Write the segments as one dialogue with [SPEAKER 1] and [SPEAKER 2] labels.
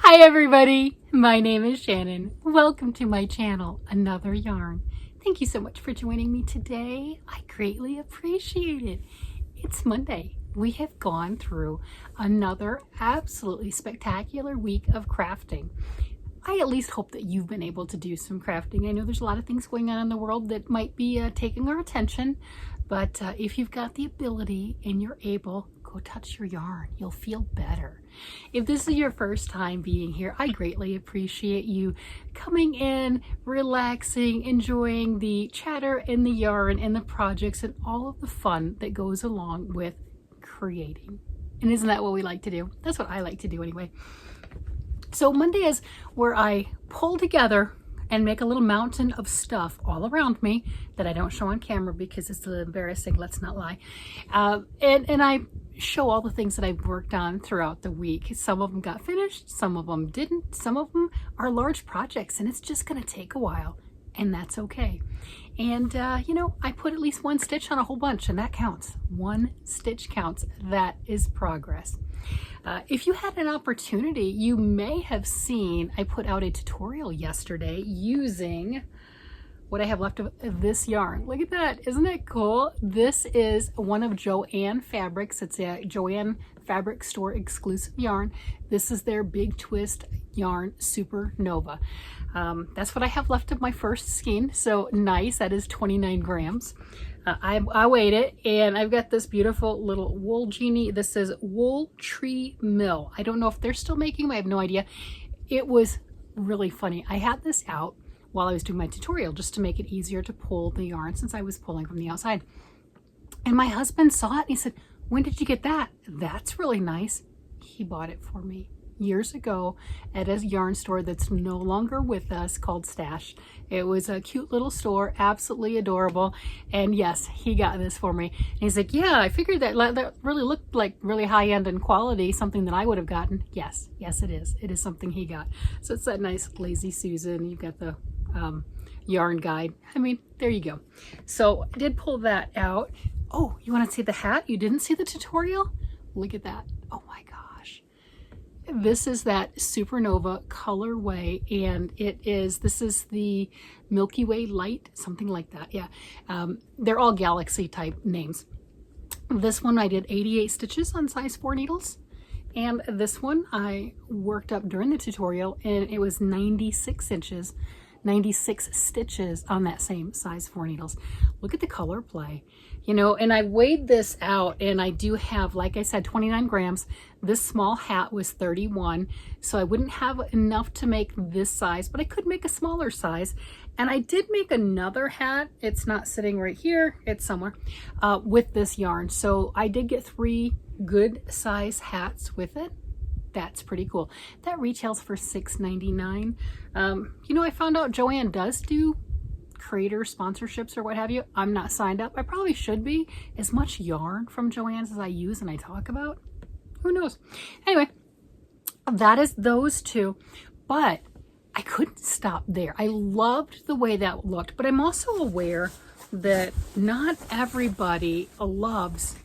[SPEAKER 1] Hi everybody, my name is Shannon. Welcome to my channel, Another Yarn. Thank you so much for joining me today. I greatly appreciate it. It's Monday. We have gone through another absolutely spectacular week of crafting. I at least hope that you've been able to do some crafting. I know there's a lot of things going on in the world that might be taking our attention, but if you've got the ability and you're able, go touch your yarn. You'll feel better. If this is your first time being here, I greatly appreciate you coming in, relaxing, enjoying the chatter and the yarn and the projects and all of the fun that goes along with creating. And isn't that what we like to do? That's what I like to do anyway. So Monday is where I pull together and make a little mountain of stuff all around me that I don't show on camera because it's a little embarrassing, let's not lie. And I show all the things that I've worked on throughout the week. Some of them got finished, some of them didn't, some of them are large projects and it's just gonna take a while, and that's okay. And you know, I put at least one stitch on a whole bunch, and that counts. One stitch counts. That is progress. If you had an opportunity, you may have seen I put out a tutorial yesterday using what I have left of this yarn. Look at that, isn't it cool? This is one of Joann Fabrics. It's a Joann Fabric Store exclusive yarn. This is their Big Twist yarn Supernova. That's what I have left of my first skein, so nice. That is 29 grams. I weighed it, and I've got this beautiful little wool genie. This is Wool Tree Mill. I don't know if they're still making them. I have no idea. It was really funny. I had this out while I was doing my tutorial just to make it easier to pull the yarn since I was pulling from the outside. And my husband saw it and he said, "When did you get that? That's really nice." He bought it for me years ago at a yarn store that's no longer with us called Stash. It was a cute little store, absolutely adorable. And yes, he got this for me. And he's like, "Yeah, I figured that really looked like really high-end and quality, something that I would have gotten." Yes, it is. It is something he got. So it's that nice Lazy Susan. You've got the yarn guide. I mean, there you go. So I did pull that out. Oh, you want to see the hat? You didn't see the tutorial? Look at that. Oh my gosh. This is that Supernova colorway, and this is the Milky Way Light, something like that. Yeah, they're all galaxy type names. This one I did 88 stitches on size 4 needles, and this one I worked up during the tutorial, and it was 96 stitches on that same size 4 needles. Look at the color play, you know. And I weighed this out, and I do have, like I said, 29 grams. This small hat was 31, so I wouldn't have enough to make this size, but I could make a smaller size. And I did make another hat. It's not sitting right here, it's somewhere, with this yarn. So I did get 3 good size hats with it. That's pretty cool. That retails for $6.99. You know, I found out Joann does do creator sponsorships or what have you. I'm not signed up. I probably should be. As much yarn from Joann's as I use and I talk about, who knows? Anyway, that is those two, but I couldn't stop there. I loved the way that looked, but I'm also aware that not everybody loves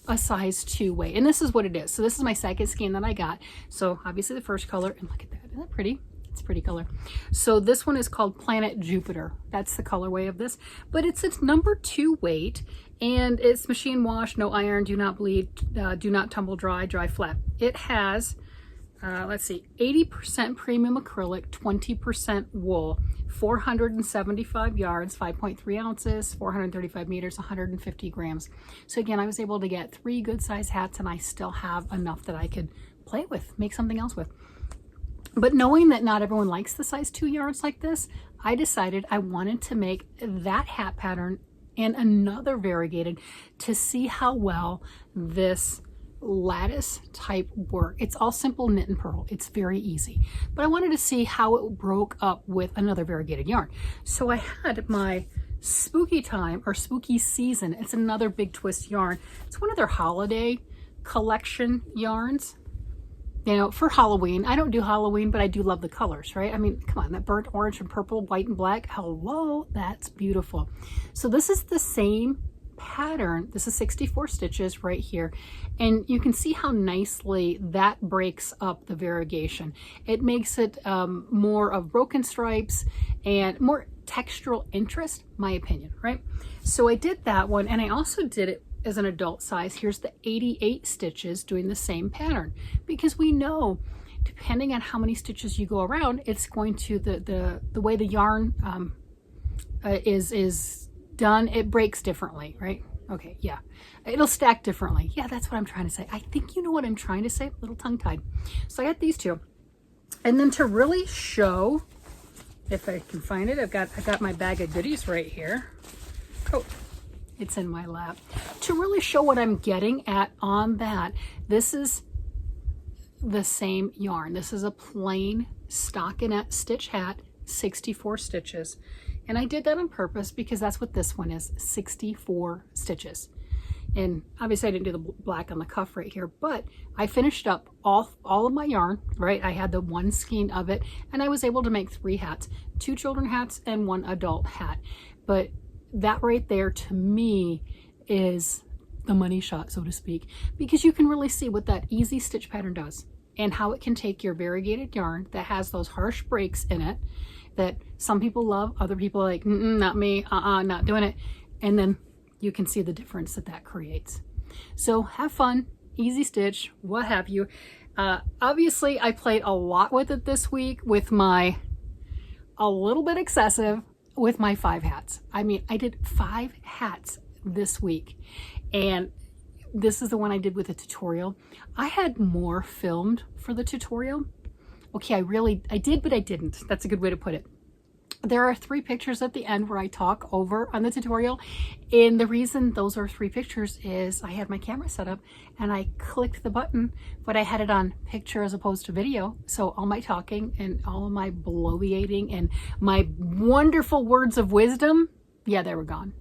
[SPEAKER 1] a size 2 weight, and this is what it is. So this is my second skein that I got. So obviously the first color, and look at that, isn't that pretty? It's a pretty color. So this one is called Planet Jupiter. That's the colorway of this, but it's its number 2 weight, and it's machine wash, no iron, do not bleed, do not tumble dry, dry flat. It has let's see, 80% premium acrylic, 20% wool, 475 yards, 5.3 ounces, 435 meters, 150 grams. So again, I was able to get 3 good size hats, and I still have enough that I could play with, make something else with. But knowing that not everyone likes the size 2 yards like this, I decided I wanted to make that hat pattern and another variegated to see how well this lattice type work. It's all simple knit and purl. It's very easy, but I wanted to see how it broke up with another variegated yarn. So I had my spooky time or spooky season. It's another Big Twist yarn. It's one of their holiday collection yarns. You know, for Halloween. I don't do Halloween, but I do love the colors, right? I mean, come on, that burnt orange and purple, white and black. Hello, that's beautiful. So this is the same pattern, this is 64 stitches right here, and you can see how nicely that breaks up the variegation. It makes it more of broken stripes and more textural interest, my opinion, right? So I did that one, and I also did it as an adult size. Here's the 88 stitches doing the same pattern, because we know depending on how many stitches you go around, it's going to, the way the yarn is done, it breaks differently, right? Okay, yeah, it'll stack differently. Yeah, that's what I'm trying to say. I think you know what I'm trying to say, a little tongue-tied. So I got these two, and then to really show, if I can find it, I got my bag of goodies right here. Oh, it's in my lap. To really show what I'm getting at on that, this is the same yarn. This is a plain stockinette stitch hat, 64 stitches. And I did that on purpose because that's what this one is, 64 stitches. And obviously I didn't do the black on the cuff right here, but I finished up all of my yarn, right? I had the one skein of it, and I was able to make 3 hats, 2 children hats and 1 adult hat. But that right there to me is the money shot, so to speak, because you can really see what that easy stitch pattern does and how it can take your variegated yarn that has those harsh breaks in it that some people love, other people are like, not me, not doing it. And then you can see the difference that that creates. So have fun, easy stitch, what have you. Obviously I played a lot with it this week with my, a little bit excessive with my 5 hats. I mean, I did 5 hats this week, and this is the one I did with the tutorial. I had more filmed for the tutorial. Okay, I did, but I didn't. That's a good way to put it. There are 3 pictures at the end where I talk over on the tutorial. And the reason those are 3 pictures is I had my camera set up and I clicked the button, but I had it on picture as opposed to video. So all my talking and all of my bloviating and my wonderful words of wisdom, yeah, they were gone.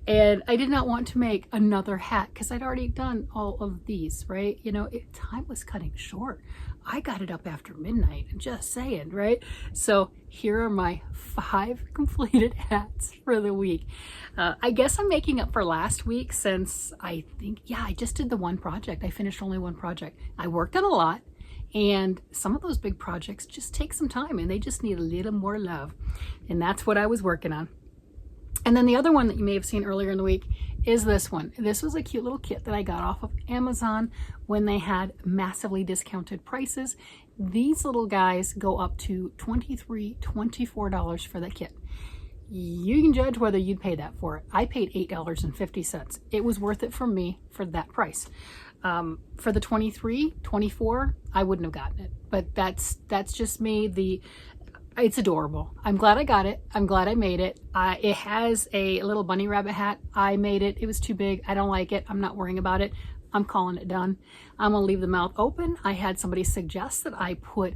[SPEAKER 1] And I did not want to make another hat because I'd already done all of these, right? You know, time was cutting short. I got it up after midnight, just saying, right? So here are my 5 completed hats for the week. I guess I'm making up for last week since I think, yeah, I just did the one project. I finished only one project. I worked on a lot, and some of those big projects just take some time and they just need a little more love. And that's what I was working on. And then the other one that you may have seen earlier in the week is this one. This was a cute little kit that I got off of Amazon when they had massively discounted prices. These little guys go up to $23, $24 for that kit. You can judge whether you'd pay that for it. I paid $8.50. It was worth it for me for that price. For the $23, $24, I wouldn't have gotten it. But that's just me. It's adorable. I'm glad I got it. I'm glad I made it. It has a little bunny rabbit hat. I made it. It was too big. I don't like it. I'm not worrying about it. I'm calling it done. I'm gonna leave the mouth open. I had somebody suggest that I put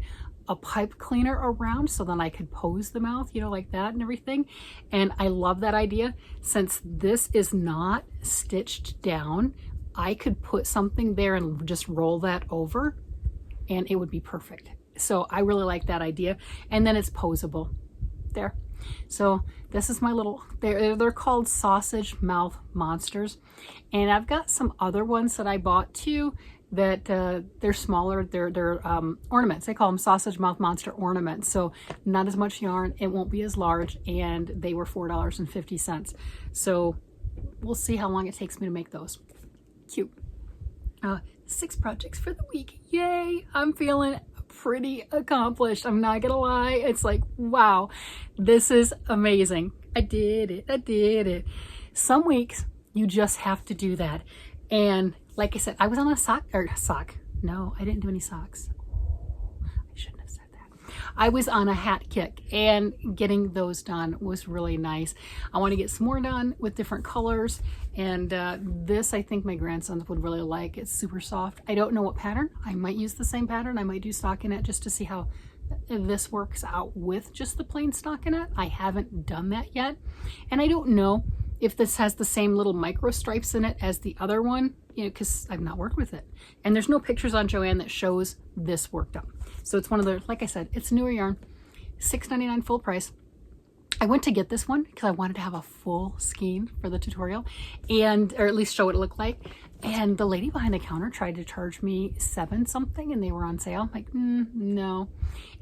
[SPEAKER 1] a pipe cleaner around so then I could pose the mouth, you know, like that and everything. And I love that idea. Since this is not stitched down, I could put something there and just roll that over and it would be perfect. So I really like that idea. And then it's posable there. So this is my little, they're called sausage mouth monsters. And I've got some other ones that I bought too that they're smaller. They're ornaments. They call them sausage mouth monster ornaments. So not as much yarn. It won't be as large. And they were $4.50. So we'll see how long it takes me to make those. Cute. 6 projects for the week. Yay! I'm feeling pretty accomplished. I'm not gonna lie. It's like, wow, this is amazing. I did it. I did it. Some weeks you just have to do that. And like I said, I was on a sock. No, I didn't do any socks. I shouldn't have said that. I was on a hat kick, and getting those done was really nice. I want to get some more done with different colors. And this, I think my grandsons would really like. It's super soft. I don't know what pattern. I might use the same pattern. I might do stockinette just to see how this works out with just the plain stockinette. I haven't done that yet. And I don't know if this has the same little micro stripes in it as the other one, you know, because I've not worked with it. And there's no pictures on Joann that shows this worked up. So it's one of the, like I said, it's newer yarn, $6.99 full price. I went to get this one because I wanted to have a full skein for the tutorial, and or at least show what it looked like. And the lady behind the counter tried to charge me $7 something, and they were on sale. I'm like, no.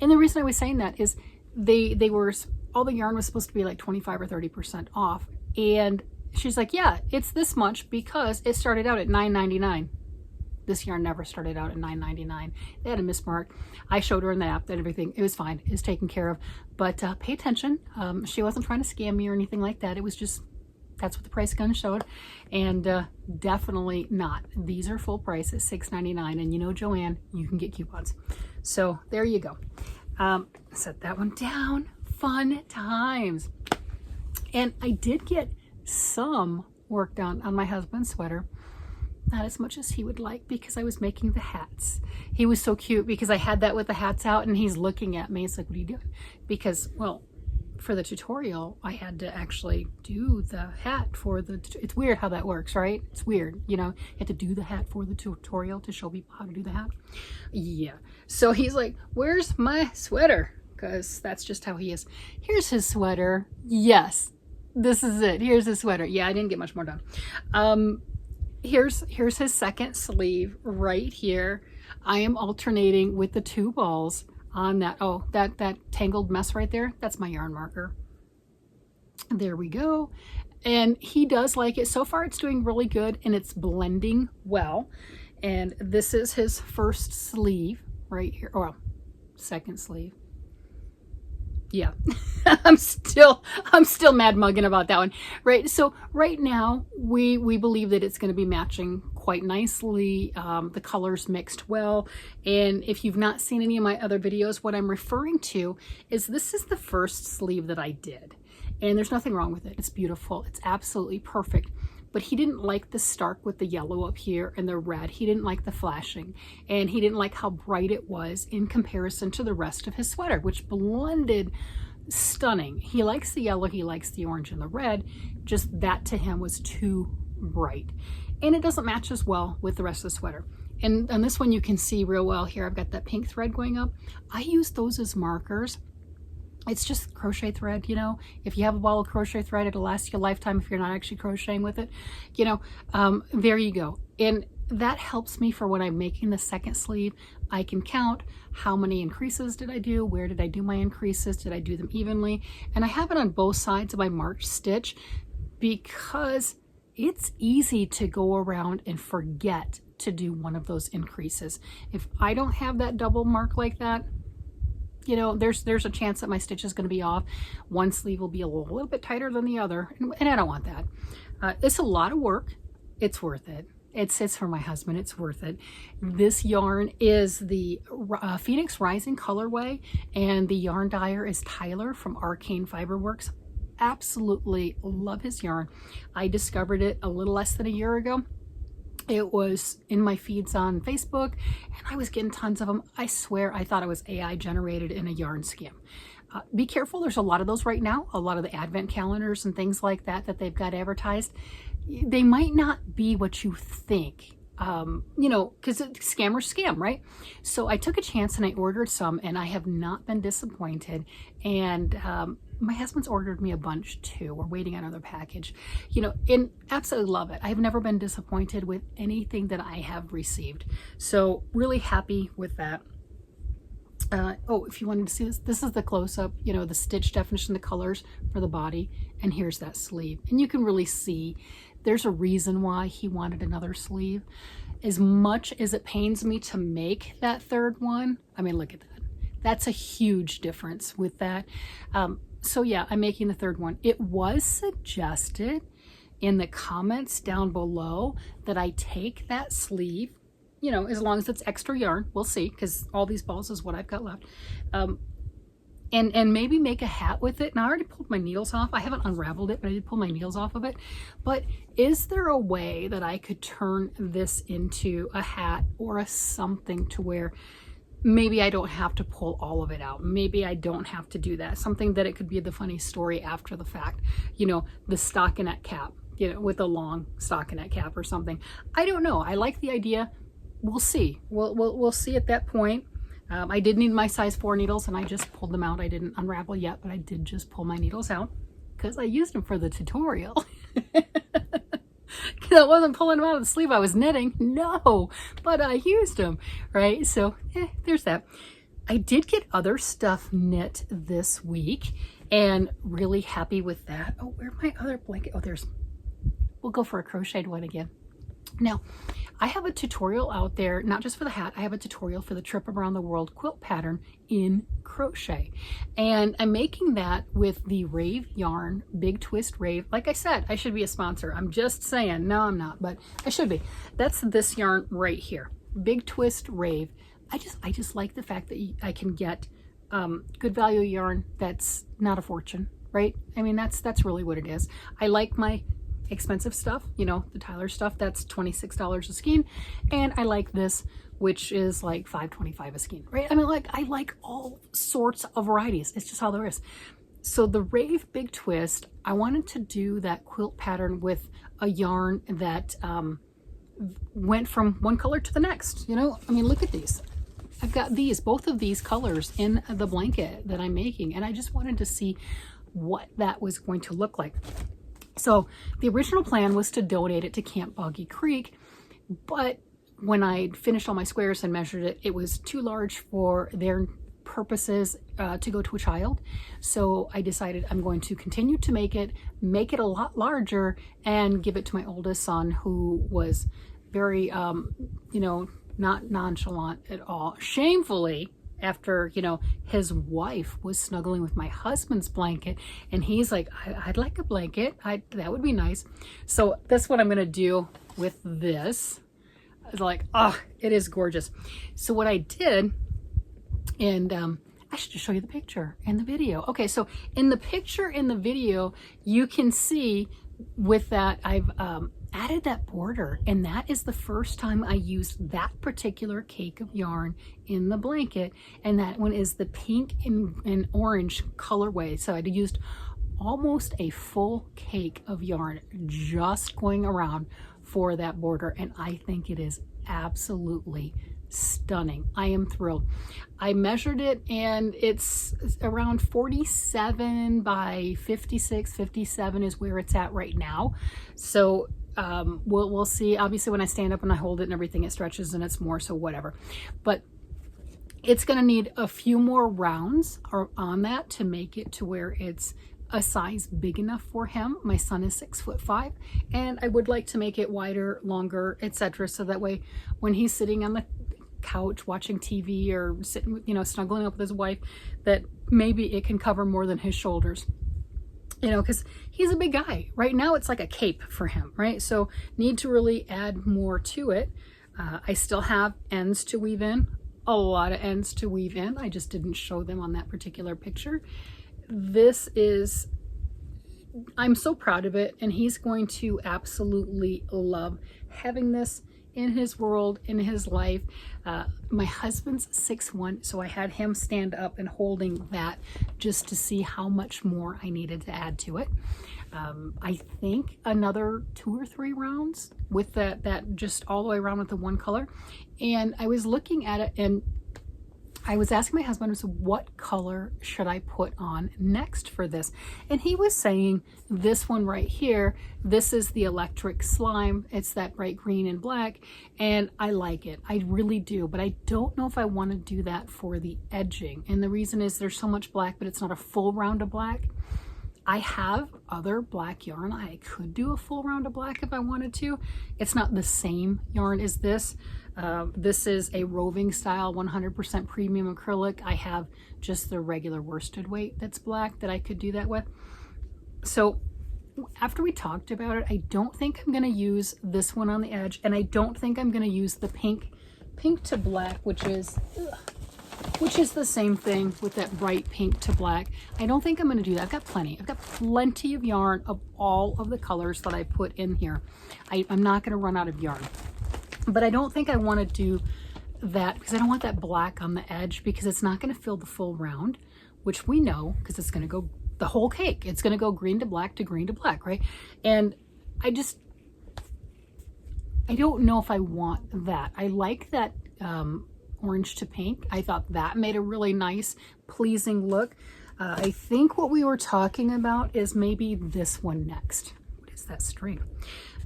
[SPEAKER 1] And the reason I was saying that is they were, all the yarn was supposed to be like 25 or 30% off. And she's like, yeah, it's this much because it started out at $9.99. This yarn never started out at $9.99. They had a mismark. I showed her in the app that everything, it was fine. It was taken care of. But pay attention. She wasn't trying to scam me or anything like that. It was just, that's what the price gun showed. And definitely not. These are full price at $6.99. And you know, Joanne, you can get coupons. So there you go. Set that one down. Fun times. And I did get some work done on my husband's sweater. Not as much as he would like because I was making the hats. He was so cute because I had that with the hats out and he's looking at me. He's like, what are you doing? Because, well, for the tutorial, I had to actually do the hat for the, it's weird how that works, right? It's weird, you know, you have to do the hat for the tutorial to show people how to do the hat. Yeah. So he's like, where's my sweater? Because that's just how he is. Here's his sweater. Yes, this is it. Here's his sweater. Yeah, I didn't get much more done. Here's his second sleeve right here. I am alternating with the 2 balls on that. Oh, that tangled mess right there. That's my yarn marker. There we go. And he does like it. So far it's doing really good and it's blending well. And this is his first sleeve right here. Oh, well, second sleeve. Yeah, I'm still mad mugging about that one, right? So right now we believe that it's going to be matching quite nicely. The colors mixed well. And if you've not seen any of my other videos, what I'm referring to is this is the first sleeve that I did. And there's nothing wrong with it. It's beautiful. It's absolutely perfect. But he didn't like the stark with the yellow up here and the red. He didn't like the flashing. And he didn't like how bright it was in comparison to the rest of his sweater, which blended stunning. He likes the yellow, he likes the orange and the red. Just that to him was too bright. And it doesn't match as well with the rest of the sweater. And on this one you can see real well here, I've got that pink thread going up. I use those as markers. It's just crochet thread, you know. If you have a ball of crochet thread, it'll last you a lifetime if you're not actually crocheting with it. You know, there you go. And that helps me for when I'm making the second sleeve. I can count how many increases did I do, where did I do my increases, did I do them evenly? And I have it on both sides of my March stitch because it's easy to go around and forget to do one of those increases. If I don't have that double mark like that, you know, there's a chance that my stitch is going to be off. One sleeve will be a little bit tighter than the other, and I don't want that. It's a lot of work. It's worth it. It's for my husband. It's worth it. This yarn is the Phenix Rising colorway, and the yarn dyer is Tyler from Arcane Fiberworks. Absolutely love his yarn. I discovered it a little less than a year ago. It was in my feeds on Facebook and I was getting tons of them. I swear I thought it was AI generated in a yarn scam. Be careful, there's a lot of those right now. A lot of the advent calendars and things like that that they've got advertised. They might not be what you think, you know, because scammers scam, right? So I took a chance and I ordered some and I have not been disappointed. And my husband's ordered me a bunch too. We're waiting on another package, you know, and absolutely love it. I've never been disappointed with anything that I have received. So really happy with that. Oh, if you wanted to see this, this is the close-up, you know, the stitch definition, the colors for the body, and here's that sleeve. And you can really see there's a reason why he wanted another sleeve. As much as it pains me to make that third one, I mean, look at that. That's a huge difference with that. So yeah, I'm making the third one. It was suggested in the comments down below that I take that sleeve, you know, as long as it's extra yarn, we'll see, because all these balls is what I've got left. And maybe make a hat with it. Now I already pulled my needles off. I haven't unraveled it, but I did pull my needles off of it. But is there a way that I could turn this into a hat or a something to where maybe I don't have to pull all of it out? Maybe I don't have to do that. Something that it could be the funny story after the fact. You know, the stockinette cap, you know, with a long stockinette cap or something. I don't know. I like the idea. We'll see. We'll see at that point. I did need my size 4 needles and I just pulled them out. I didn't unravel yet, but I did just pull my needles out because I used them for the tutorial. I wasn't pulling them out of the sleeve I was knitting, no, but I used them, right? So there's that. I did get other stuff knit this week and really happy with that. Oh, where's my other blanket? Oh, we'll go for a crocheted one again. Now, I have a tutorial out there, not just for the hat, I have a tutorial for the Trip Around the World quilt pattern in crochet. And I'm making that with the Rave yarn, Big Twist Rave. Like I said, I should be a sponsor. I'm just saying, no, I'm not, but I should be. That's this yarn right here, Big Twist Rave. I just like the fact that I can get good value yarn that's not a fortune, right? I mean, that's really what it is. I like my expensive stuff, you know, the Tyler stuff, that's $26 a skein, and I like this, which is like $5.25 a skein, right? I mean, like, I like all sorts of varieties. It's just how there is. So the Rave Big Twist, I wanted to do that quilt pattern with a yarn that went from one color to the next, you know? I mean, look at these. I've got both of these colors in the blanket that I'm making, and I just wanted to see what that was going to look like. So the original plan was to donate it to Camp Boggy Creek, but when I finished all my squares and measured it, it was too large for their purposes to go to a child. So I decided I'm going to continue to make it a lot larger and give it to my oldest son, who was very, you know, not nonchalant at all. Shamefully, after, you know, his wife was snuggling with my husband's blanket and he's like, I'd like a blanket. That would be nice. So that's what I'm going to do with this. It's like, oh, it is gorgeous. So what I did, and I should just show you the picture and the video. Okay, so in the picture in the video, you can see with that I've added that border, and that is the first time I used that particular cake of yarn in the blanket, and that one is the pink and orange colorway. So I used almost a full cake of yarn just going around for that border, and I think it is absolutely stunning. I am thrilled. I measured it and it's around 47 by 56, 57 is where it's at right now. So we'll see. Obviously when I stand up and I hold it and everything, it stretches and it's more, so whatever. But it's going to need a few more rounds on that to make it to where it's a size big enough for him. My son is 6'5", and I would like to make it wider, longer, etc. So that way when he's sitting on the couch watching TV or sitting, you know, snuggling up with his wife, that maybe it can cover more than his shoulders. You know, because he's a big guy. Right now it's like a cape for him, right? So need to really add more to it. I still have ends to weave in, a lot of ends to weave in. I just didn't show them on that particular picture. This is, I'm so proud of it, and he's going to absolutely love having this in his world, in his life. My husband's 6'1", so I had him stand up and holding that just to see how much more I needed to add to it. I think another 2 or 3 rounds with that just all the way around with the one color. And I was looking at it and I was asking my husband, so what color should I put on next for this? And he was saying this one right here, this is the electric slime. It's that bright green and black, and I like it. I really do, but I don't know if I want to do that for the edging. And the reason is there's so much black, but it's not a full round of black. I have other black yarn. I could do a full round of black if I wanted to. It's not the same yarn as this. This is a roving style 100% premium acrylic. I have just the regular worsted weight that's black that I could do that with. So after we talked about it, I don't think I'm going to use this one on the edge, and I don't think I'm going to use the pink to black, which is the same thing with that bright pink to black. I don't think I'm going to do that. I've got plenty of yarn of all of the colors that I put in here. I'm not going to run out of yarn. But I don't think I want to do that because I don't want that black on the edge, because it's not going to fill the full round, which we know, because it's going to go the whole cake. It's going to go green to black to green to black, right? And I don't know if I want that. I like that orange to pink. I thought that made a really nice, pleasing look. I think what we were talking about is maybe this one next. What is that string?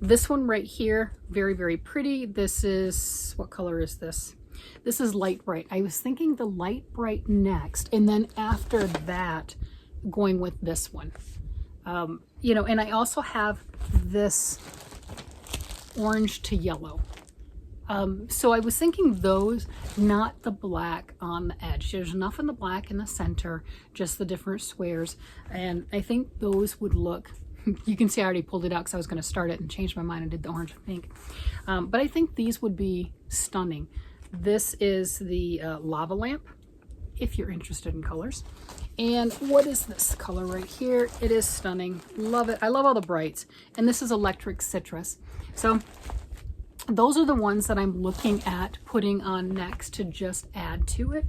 [SPEAKER 1] This one right here, very, very pretty. This is, what color is this? This is light bright. I was thinking the light bright next, and then after that, going with this one. You know, and I also have this orange to yellow. So I was thinking those, not the black on the edge. There's enough in the black in the center, just the different squares. And I think those would look, you can see I already pulled it out because I was going to start it and change my mind and did the orange and pink. But I think these would be stunning. This is the lava lamp, if you're interested in colors. And what is this color right here? It is stunning. Love it. I love all the brights. And this is electric citrus. So those are the ones that I'm looking at putting on next to just add to it.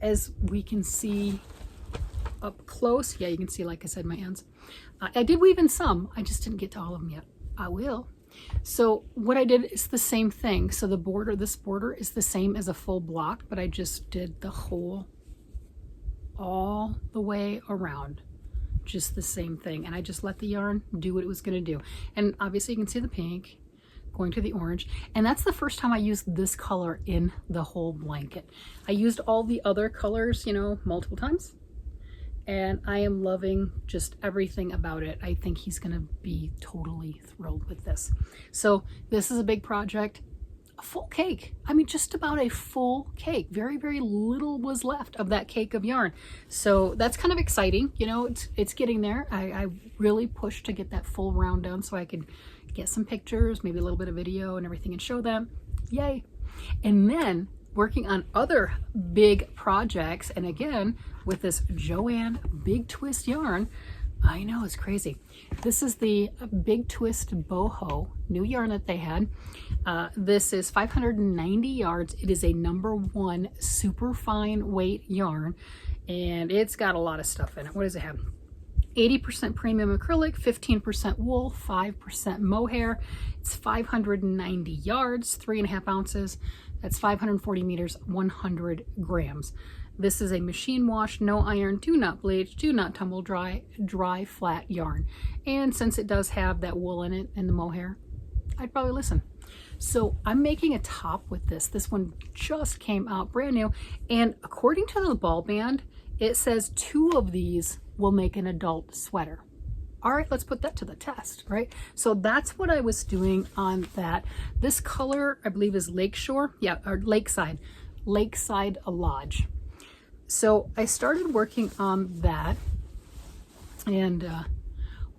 [SPEAKER 1] As we can see up close, yeah, you can see, like I said, my ends. I did weave in some. I just didn't get to all of them yet. I will. So what I did is the same thing. So the border, this border is the same as a full block, but I just did the whole, all the way around, just the same thing. And I just let the yarn do what it was going to do. And obviously you can see the pink going to the orange. And that's the first time I used this color in the whole blanket. I used all the other colors, you know, multiple times. And I am loving just everything about it. I think he's gonna be totally thrilled with this. So this is a big project, a full cake. I mean, just about a full cake. Very, very little was left of that cake of yarn. So that's kind of exciting. You know, it's getting there. I really pushed to get that full round done so I could get some pictures, maybe a little bit of video and everything and show them. Yay. And then working on other big projects, and again with this Joanne Big Twist yarn. I know, it's crazy. This is the Big Twist boho, new yarn that they had. This is 590 yards. It is a #1 super fine weight yarn, and it's got a lot of stuff in it. What does it have? 80% premium acrylic, 15% wool, 5% mohair. It's 590 yards, 3.5 ounces. That's 540 meters, 100 grams. This is a machine wash, no iron, do not bleach, do not tumble dry, dry flat yarn. And since it does have that wool in it and the mohair, I'd probably listen. So I'm making a top with this. This one just came out brand new. And according to the ball band, it says 2 of these will make an adult sweater. All right, let's put that to the test, right? So that's what I was doing on that. This color, I believe, is Lakeshore, yeah, or Lakeside Lodge. So I started working on that, and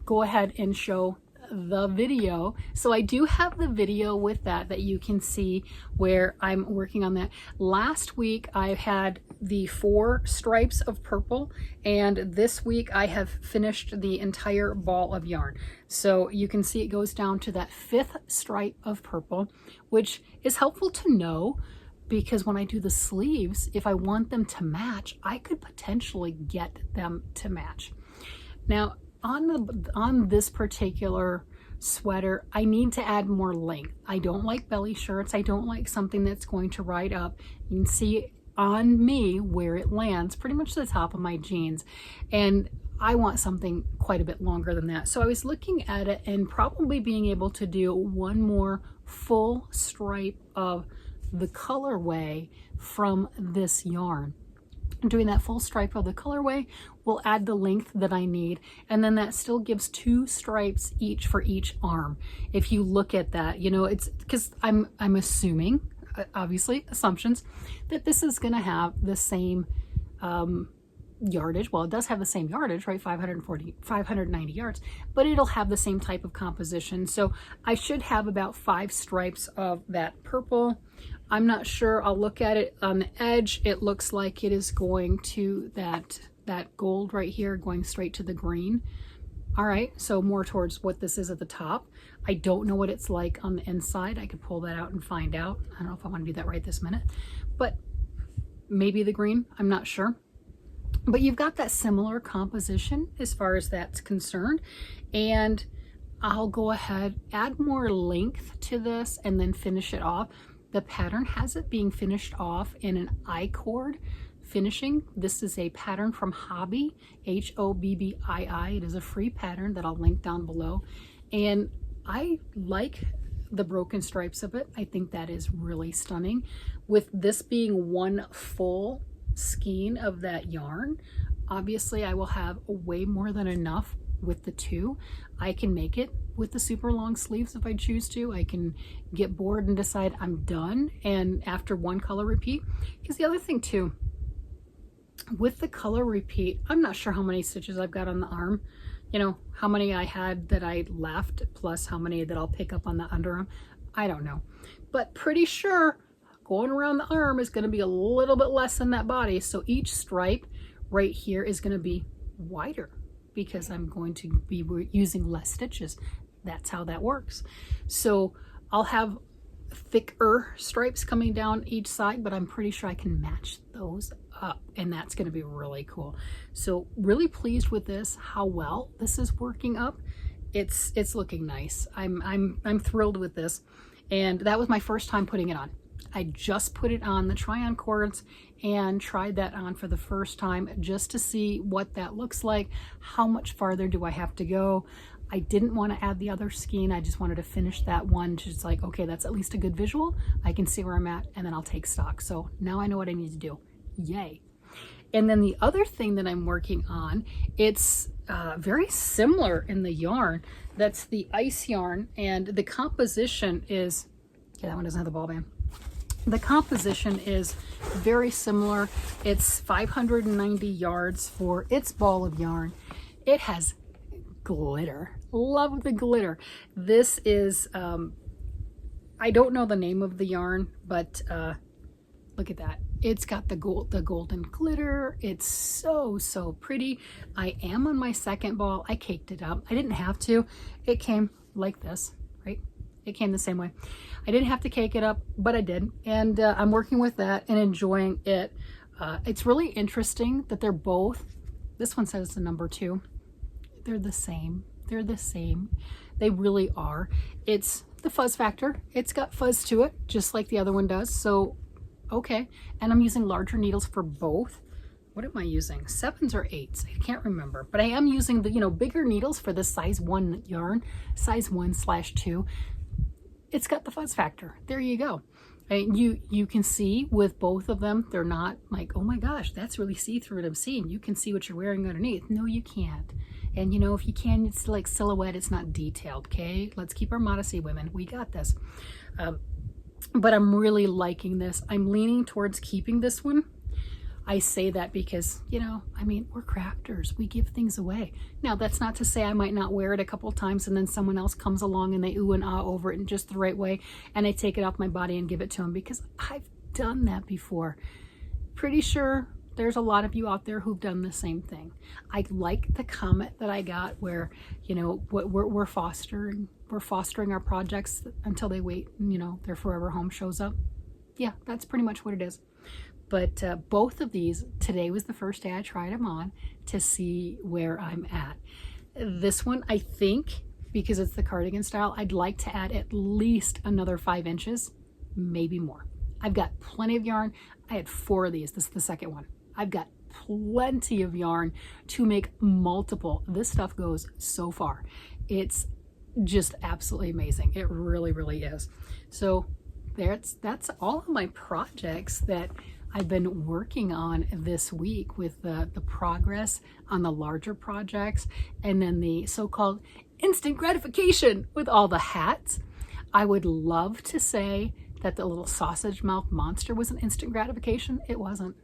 [SPEAKER 1] go ahead and show the video. So I do have the video with that you can see where I'm working on that. Last week I had the 4 stripes of purple, and this week I have finished the entire ball of yarn. So you can see it goes down to that 5th stripe of purple, which is helpful to know because when I do the sleeves, if I want them to match, I could potentially get them to match. Now on this particular sweater, I need to add more length. I don't like belly shirts. I don't like something that's going to ride up. You can see on me where it lands, pretty much the top of my jeans. And I want something quite a bit longer than that. So I was looking at it and probably being able to do one more full stripe of the colorway from this yarn. Doing that full stripe of the colorway will add the length that I need, and then that still gives 2 stripes each for each arm. If you look at that, you know, it's because I'm assuming, obviously assumptions, that this is going to have the same yardage. Well, it does have the same yardage, right? 590 yards, but it'll have the same type of composition. So I should have about 5 stripes of that purple. I'm not sure. I'll look at it on the edge. It looks like it is going to that gold right here, going straight to the green. All right, so more towards what this is at the top. I don't know what it's like on the inside. I could pull that out and find out. I don't know if I want to do that right this minute, but maybe the green, I'm not sure. But you've got that similar composition as far as that's concerned. And I'll go ahead, add more length to this and then finish it off. The pattern has it being finished off in an I-cord finishing. This is a pattern from Hobbii, Hobbii. It is a free pattern that I'll link down below. And I like the broken stripes of it. I think that is really stunning. With this being one full skein of that yarn, obviously I will have way more than enough with the two. I can make it with the super long sleeves if I choose to. I can get bored and decide I'm done, and after one color repeat. Because the other thing too, with the color repeat, I'm not sure how many stitches I've got on the arm, you know, how many I had that I left plus how many that I'll pick up on the underarm. I don't know, but pretty sure going around the arm is going to be a little bit less than that body. So each stripe right here is going to be wider because I'm going to be using less stitches. That's how that works. So I'll have thicker stripes coming down each side, but I'm pretty sure I can match those up, and that's going to be really cool. So really pleased with this, how well this is working up. It's looking nice. I'm thrilled with this, and that was my first time putting it on. I just put it on the try-on cords and tried that on for the first time just to see what that looks like. How much farther do I have to go? I didn't want to add the other skein. I just wanted to finish that one. Just like, okay, that's at least a good visual. I can see where I'm at, and then I'll take stock. So now I know what I need to do. Yay. And then the other thing that I'm working on, it's very similar in the yarn. That's the ice yarn, and the composition is, okay, that one doesn't have the ball band. The composition is very similar. It's 590 yards for its ball of yarn. It has glitter. Love the glitter. This is, I don't know the name of the yarn, but look at that. It's got the golden glitter. It's so pretty. I am on my second ball. I caked it up. I didn't have to. It came like this, right? It came the same way. I didn't have to cake it up, but I did. And I'm working with that and enjoying it. It's really interesting that they're both, this one says the number 2. They're the same. They're the same. They really are. It's the fuzz factor. It's got fuzz to it, just like the other one does. So, okay. And I'm using larger needles for both. What am I using? 7s or 8s? I can't remember. But I am using the, bigger needles for the size 1 yarn, size 1/2. It's got the fuzz factor. There you go. And you can see with both of them, they're not like, oh my gosh, that's really see-through what I'm seeing. You can see what you're wearing underneath. No, you can't. And if you can, it's like silhouette, it's not detailed, okay? Let's keep our modesty, women. We got this. But I'm really liking this. I'm leaning towards keeping this one. I say that because, we're crafters. We give things away. Now, that's not to say I might not wear it a couple times and then someone else comes along and they ooh and ah over it in just the right way and I take it off my body and give it to them, because I've done that before. Pretty sure there's a lot of you out there who've done the same thing. I like the comment that I got where, we're fostering our projects until they wait and, their forever home shows up. Yeah, that's pretty much what it is. But both of these, today was the first day I tried them on to see where I'm at. This one, I think, because it's the cardigan style, I'd like to add at least another 5 inches, maybe more. I've got plenty of yarn. I had 4 of these. This is the second one. I've got plenty of yarn to make multiple. This stuff goes so far. It's just absolutely amazing. It really, really is. So that's all of my projects that I've been working on this week, with the progress on the larger projects, and then the so-called instant gratification with all the hats. I would love to say that the little sausage mouth monster was an instant gratification. It wasn't.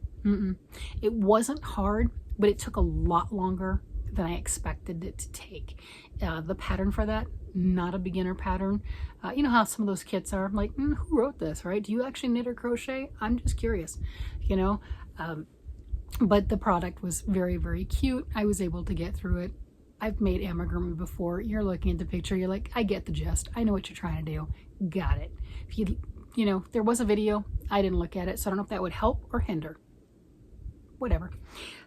[SPEAKER 1] It wasn't hard, but it took a lot longer than I expected it to take. The pattern for that, not a beginner pattern. You know how some of those kits are, I'm like, who wrote this, right? Do you actually knit or crochet? I'm just curious, but the product was very, very cute. I was able to get through it. I've made amigurumi before. You're looking at the picture, you're like, I get the gist. I know what you're trying to do. Got it. If there was a video, I didn't look at it, so I don't know if that would help or hinder. Whatever.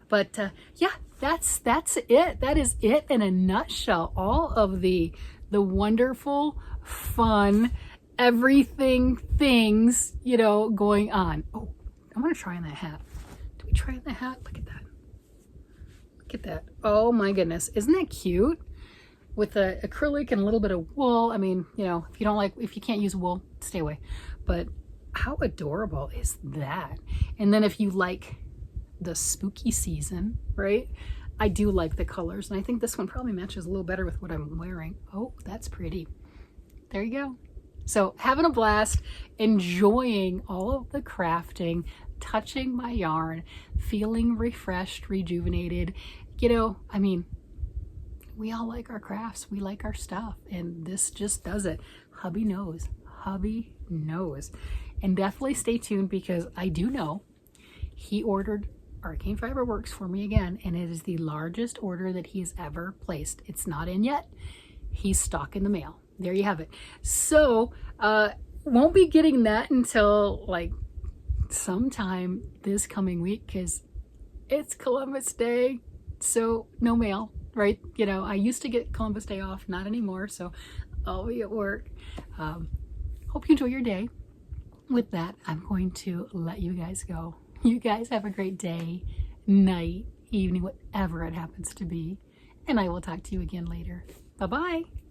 [SPEAKER 1] But yeah, that's it. That is it in a nutshell. All of the wonderful, fun, things, you know, going on. Oh, I want to try on that hat. Do we try on the hat? Look at that. Look at that. Oh my goodness. Isn't that cute? With the acrylic and a little bit of wool. I mean, you know, if you can't use wool, stay away. But how adorable is that? And then if you like the spooky season, right? I do like the colors, and I think this one probably matches a little better with what I'm wearing. Oh, that's pretty. There you go. So having a blast, enjoying all of the crafting, touching my yarn, feeling refreshed, rejuvenated. You know, I mean, we all like our crafts, we like our stuff, and this just does it. Hubby knows. Hubby knows. And definitely stay tuned, because I do know he ordered Arcane Fiber Works for me again, and it is the largest order that he has ever placed. It's not in yet. He's stock in the mail. There you have it. So won't be getting that until like sometime this coming week, because it's Columbus Day, so no mail, right? You know, I used to get Columbus Day off, not anymore, so I'll be at work. Hope you enjoy your day. With that, I'm going to let you guys go. You guys have a great day, night, evening, whatever it happens to be. And I will talk to you again later. Bye-bye.